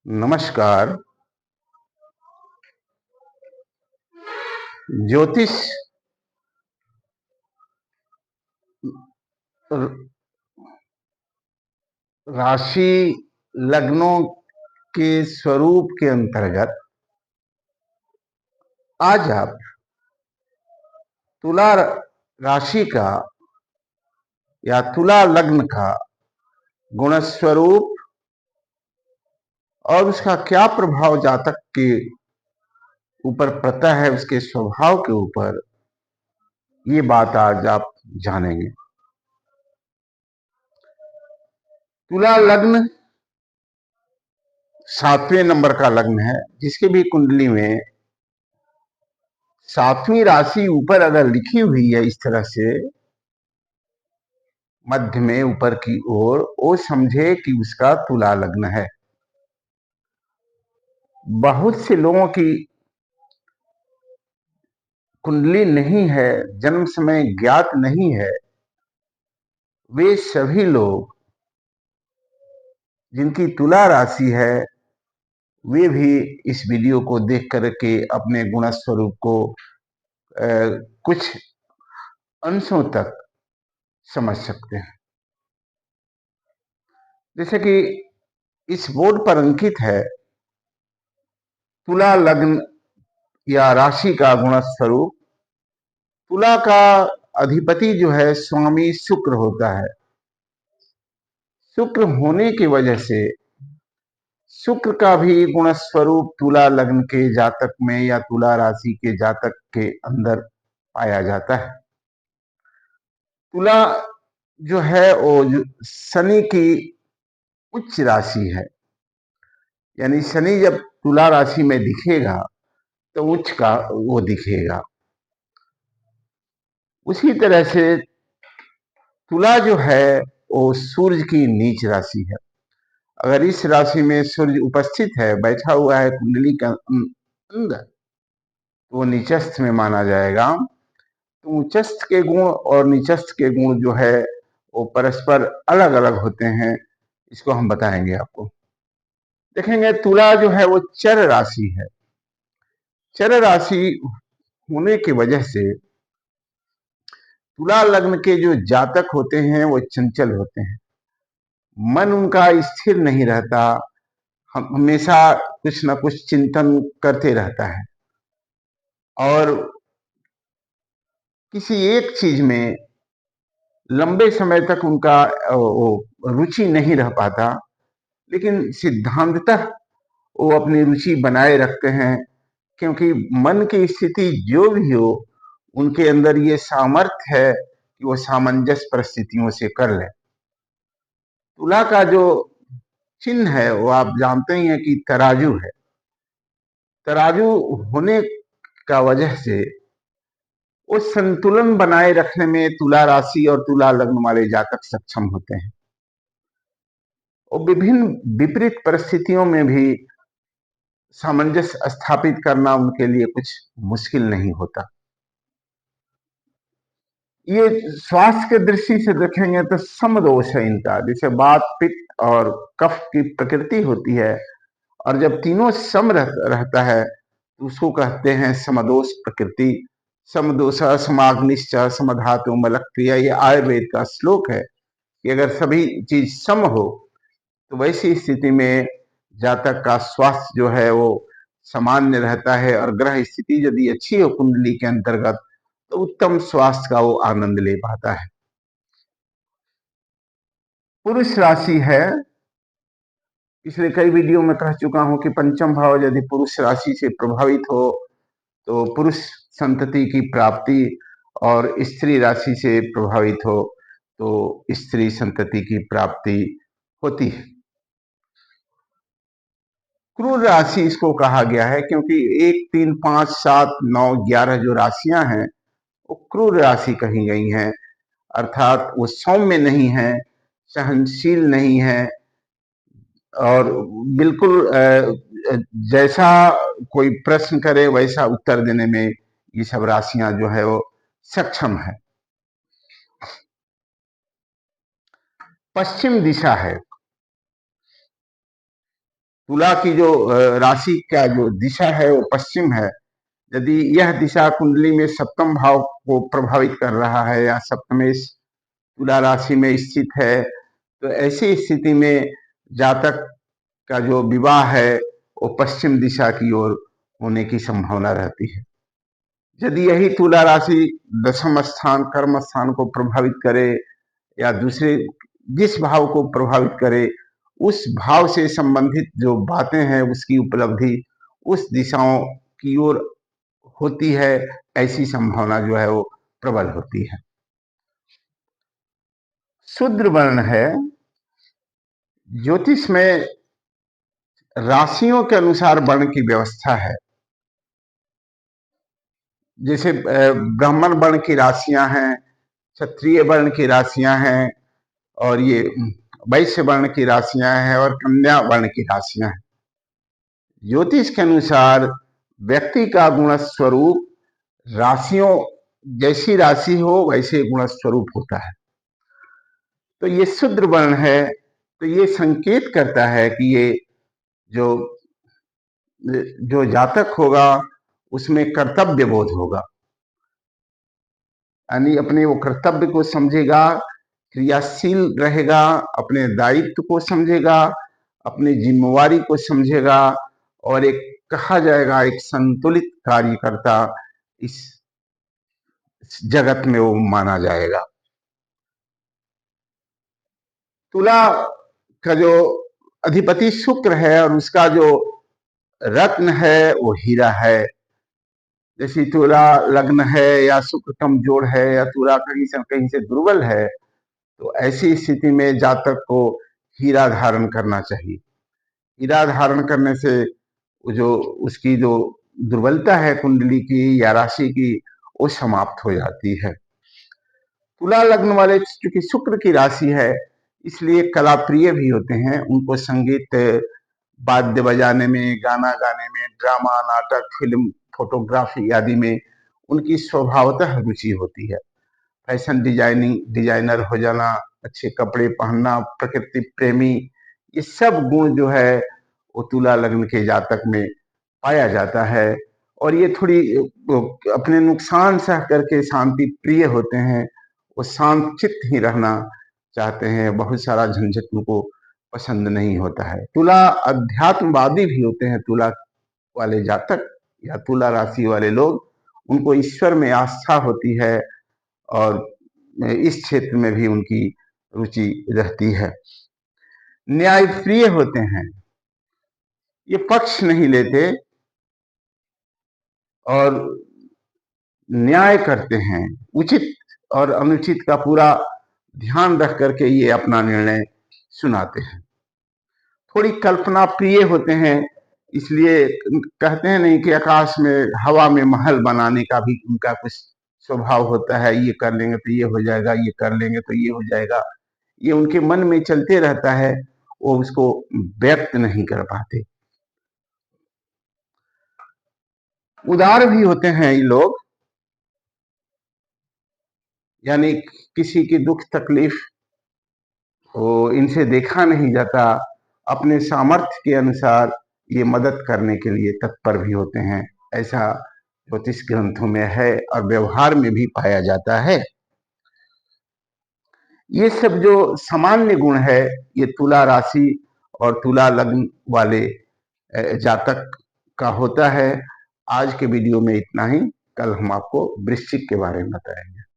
नमस्कार। ज्योतिष र- राशि लग्नों के स्वरूप के अंतर्गत आज आप तुला राशि का या तुला लग्न का गुण स्वरूप और उसका क्या प्रभाव जातक के ऊपर पड़ता है, उसके स्वभाव के ऊपर, ये बात आज आप जानेंगे। तुला लग्न 7वें नंबर का लग्न है, जिसके भी कुंडली में 7वीं राशि ऊपर अगर लिखी हुई है इस तरह से मध्य में ऊपर की ओर, वो समझे कि उसका तुला लग्न है। बहुत से लोगों की कुंडली नहीं है, जन्म समय ज्ञात नहीं है, वे सभी लोग जिनकी तुला राशि है वे भी इस वीडियो को देख करके अपने गुण स्वरूप को कुछ अंशों तक समझ सकते हैं। जैसे कि इस बोर्ड पर अंकित है तुला लग्न या राशि का गुण स्वरूप। तुला का अधिपति जो है स्वामी शुक्र होता है। शुक्र होने की वजह से शुक्र का भी गुण स्वरूप तुला लग्न के जातक में या तुला राशि के जातक के अंदर पाया जाता है। तुला जो है वो शनि की उच्च राशि है, यानी शनि जब तुला राशि में दिखेगा तो उच्च का वो दिखेगा। उसी तरह से तुला जो है वो सूर्य की नीच राशि है। अगर इस राशि में सूर्य उपस्थित है, बैठा हुआ है कुंडली के अंदर, तो वो नीचस्थ में माना जाएगा। तो उच्चस्थ के गुण और नीचस्थ के गुण जो है वो परस्पर अलग अलग होते हैं, इसको हम बताएंगे आपको। देखेंगे तुला जो है वो चर राशि है। चर राशि होने की वजह से तुला लग्न के जो जातक होते हैं वो चंचल होते हैं, मन उनका स्थिर नहीं रहता, हमेशा कुछ ना कुछ चिंतन करते रहता है और किसी एक चीज में लंबे समय तक उनका रुचि नहीं रह पाता। लेकिन सिद्धांततः वो अपनी रुचि बनाए रखते हैं, क्योंकि मन की स्थिति जो भी हो उनके अंदर ये सामर्थ्य है कि वो सामंजस्य परिस्थितियों से कर ले। तुला का जो चिन्ह है वो आप जानते ही हैं कि तराजू है। तराजू होने का वजह से वो संतुलन बनाए रखने में तुला राशि और तुला लग्न वाले जातक सक्षम होते हैं और विभिन्न विपरीत परिस्थितियों में भी सामंजस्य स्थापित करना उनके लिए कुछ मुश्किल नहीं होता। ये स्वास्थ्य के दृष्टि से देखेंगे तो समदोष है इनका। जैसे वात पित्त और कफ की प्रकृति होती है, और जब तीनों सम रहता है तो उसको कहते हैं समदोष प्रकृति। समदोष समाग्निश्च समधातु मलक क्रिया, ये आयुर्वेद का श्लोक है कि अगर सभी चीज सम हो तो वैसी स्थिति में जातक का स्वास्थ्य जो है वो सामान्य रहता है, और ग्रह स्थिति यदि अच्छी हो कुंडली के अंतर्गत तो उत्तम स्वास्थ्य का वो आनंद ले पाता है। पुरुष राशि है, पिछले कई वीडियो में कह चुका हूं कि पंचम भाव यदि पुरुष राशि से प्रभावित हो तो पुरुष संतति की प्राप्ति, और स्त्री राशि से प्रभावित हो तो स्त्री संतति की प्राप्ति होती है। क्रूर राशि इसको कहा गया है क्योंकि 1, 3, 5, 7, 9, 11 जो राशियां हैं वो क्रूर राशि कही गई हैं, अर्थात वो सौम्य नहीं है, सहनशील नहीं है, और बिल्कुल जैसा कोई प्रश्न करे वैसा उत्तर देने में ये सब राशियां जो है वो सक्षम है। पश्चिम दिशा है, तुला की जो राशि का जो दिशा है वो पश्चिम है। यदि यह दिशा कुंडली में सप्तम भाव को प्रभावित कर रहा है या सप्तमेश तुला राशि में स्थित है, तो ऐसी स्थिति में जातक का जो विवाह है वो पश्चिम दिशा की ओर होने की संभावना रहती है। यदि यही तुला राशि दशम स्थान कर्म स्थान को प्रभावित करे या दूसरे जिस भाव को प्रभावित करे, उस भाव से संबंधित जो बातें हैं उसकी उपलब्धि उस दिशाओं की ओर होती है, ऐसी संभावना जो है वो प्रबल होती है। शूद्र वर्ण है। ज्योतिष में राशियों के अनुसार वर्ण की व्यवस्था है। जैसे ब्राह्मण वर्ण की राशियां हैं, क्षत्रिय वर्ण की राशियां हैं, और ये वैश्य वर्ण की राशियां हैं और कन्या वर्ण की राशियां हैं। ज्योतिष के अनुसार व्यक्ति का गुण स्वरूप राशियों जैसी राशि हो वैसे गुण स्वरूप होता है। तो ये शूद्र वर्ण है, तो ये संकेत करता है कि ये जो जो जातक होगा उसमें कर्तव्य बोध होगा, यानी अपने वो कर्तव्य को समझेगा, क्रियाशील रहेगा, अपने दायित्व को समझेगा, अपनी जिम्मेवारी को समझेगा, और एक कहा जाएगा एक संतुलित कार्यकर्ता इस जगत में वो माना जाएगा। तुला का जो अधिपति शुक्र है और उसका जो रत्न है वो हीरा है। जैसे तुला लग्न है या शुक्र कमजोर है या तुला कहीं से दुर्बल है, तो ऐसी स्थिति में जातक को हीरा धारण करना चाहिए। हीरा धारण करने से जो उसकी जो दुर्बलता है कुंडली की या राशि की, वो समाप्त हो जाती है। तुला लग्न वाले चूंकि शुक्र की राशि है, इसलिए कला प्रिय भी होते हैं। उनको संगीत, वाद्य बजाने में, गाना गाने में, ड्रामा, नाटक, फिल्म, फोटोग्राफी आदि में उनकी स्वभावतः रुचि होती है। फैशन डिजाइनर हो जाना, अच्छे कपड़े पहनना, प्रकृति प्रेमी, ये सब गुण जो है वो तुला लग्न के जातक में पाया जाता है। और ये थोड़ी अपने नुकसान सह करके शांति प्रिय होते हैं। वो शांत चित्त ही रहना चाहते हैं, बहुत सारा झंझट उनको पसंद नहीं होता है। तुला अध्यात्मवादी भी होते हैं। तुला वाले जातक या तुला राशि वाले लोग, उनको ईश्वर में आस्था होती है और इस क्षेत्र में भी उनकी रुचि रहती है। न्याय प्रिय होते हैं। ये पक्ष नहीं लेते और न्याय करते हैं। उचित और अनुचित का पूरा ध्यान रख करके ये अपना निर्णय सुनाते हैं। थोड़ी कल्पना प्रिय होते हैं, इसलिए कहते हैं नहीं कि आकाश में हवा में महल बनाने का भी उनका कुछ स्वभाव होता है। ये कर लेंगे तो ये हो जाएगा, ये कर लेंगे तो ये हो जाएगा, ये उनके मन में चलते रहता है, वो उसको व्यक्त नहीं कर पाते। उदार भी होते हैं ये लोग, यानी किसी की दुख तकलीफ वो इनसे देखा नहीं जाता। अपने सामर्थ्य के अनुसार ये मदद करने के लिए तत्पर भी होते हैं। ऐसा ज्योतिष ग्रंथों में है और व्यवहार में भी पाया जाता है। ये सब जो सामान्य गुण है, ये तुला राशि और तुला लग्न वाले जातक का होता है। आज के वीडियो में इतना ही। कल हम आपको वृश्चिक के बारे में बताएंगे।